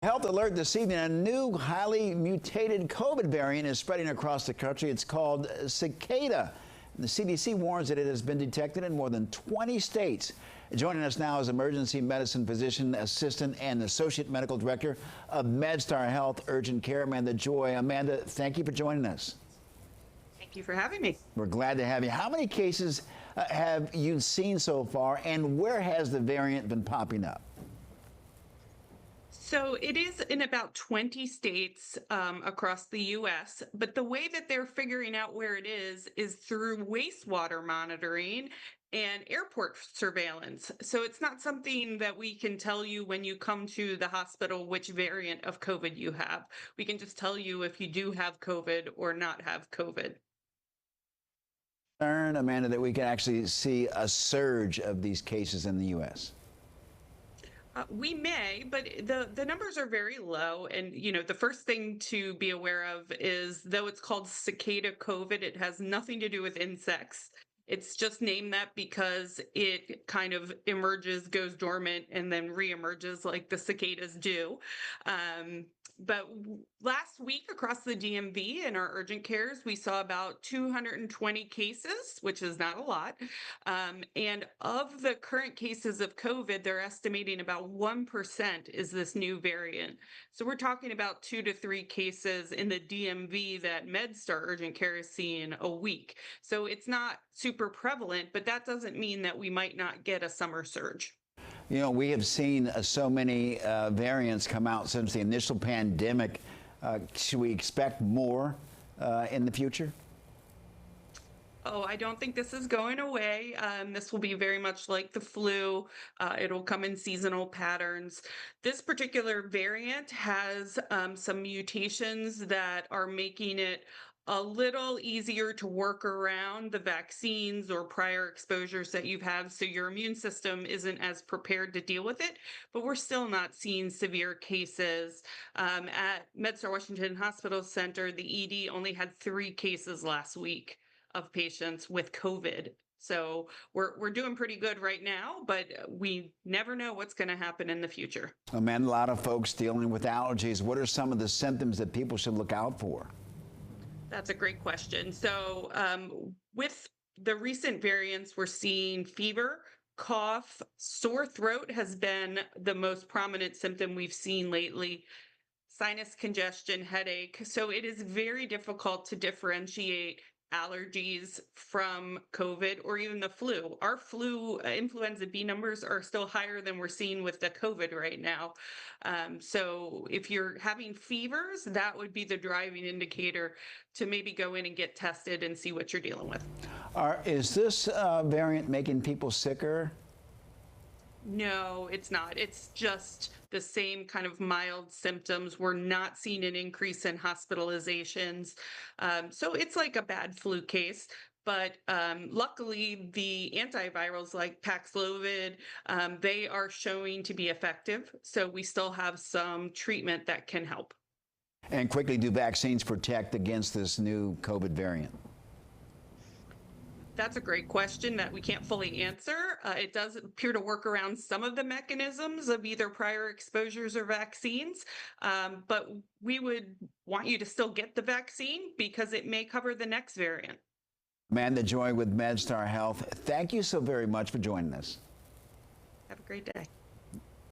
Health alert this evening. A new highly mutated COVID variant is spreading across the country. It's called Cicada. The CDC warns that it has been detected in more than 20 states. Joining us now is emergency medicine physician assistant and associate medical director of MedStar Health Urgent Care, Amanda Joy. Amanda, thank you for joining us. Thank you for having me. We're glad to have you. How many cases have you seen so far, and where has the variant been popping up? So it is in about 20 states across the U.S., but the way that they're figuring out where it is through wastewater monitoring and airport surveillance. So it's not something that we can tell you when you come to the hospital which variant of COVID you have. We can just tell you if you do have COVID or not have COVID. Amanda, that we can actually see a surge of these cases in the U.S.? We may, but the numbers are very low. And, the first thing to be aware of is, though it's called cicada COVID, it has nothing to do with insects. It's just named that because it kind of emerges, goes dormant, and then reemerges like the cicadas do. But last week across the DMV in our urgent cares, we saw about 220 cases, which is not a lot. And of the current cases of COVID, they're estimating about 1% is this new variant. So we're talking about 2 to 3 cases in the DMV that MedStar Urgent Care is seeing a week. So it's not super prevalent, but that doesn't mean that we might not get a summer surge. We have seen so many variants come out since the initial pandemic. Should we expect more in the future? Oh, I don't think this is going away. This will be very much like the flu. It'll come in seasonal patterns. This particular variant has some mutations that are making it a little easier to work around the vaccines or prior exposures that you've had, so your immune system isn't as prepared to deal with it, but we're still not seeing severe cases. At MedStar Washington Hospital Center, the ED only had 3 cases last week of patients with COVID. So we're doing pretty good right now, but we never know what's going to happen in the future. Man, a lot of folks dealing with allergies. What are some of the symptoms that people should look out for? That's a great question. So with the recent variants, we're seeing fever, cough, sore throat has been the most prominent symptom we've seen lately, sinus congestion, headache. So it is very difficult to differentiate allergies from COVID or even the flu. Our influenza B numbers are still higher than we're seeing with the COVID right now. So if you're having fevers, that would be the driving indicator to maybe go in and get tested and see what you're dealing with. Is this variant making people sicker? No, it's not. It's just the same kind of mild symptoms. We're not seeing an increase in hospitalizations. So it's like a bad flu case. But luckily, the antivirals like Paxlovid, they are showing to be effective. So we still have some treatment that can help. And quickly, do vaccines protect against this new COVID variant? That's a great question that we can't fully answer. It does appear to work around some of the mechanisms of either prior exposures or vaccines, but we would want you to still get the vaccine because it may cover the next variant. Amanda Joy with MedStar Health, thank you so very much for joining us. Have a great day.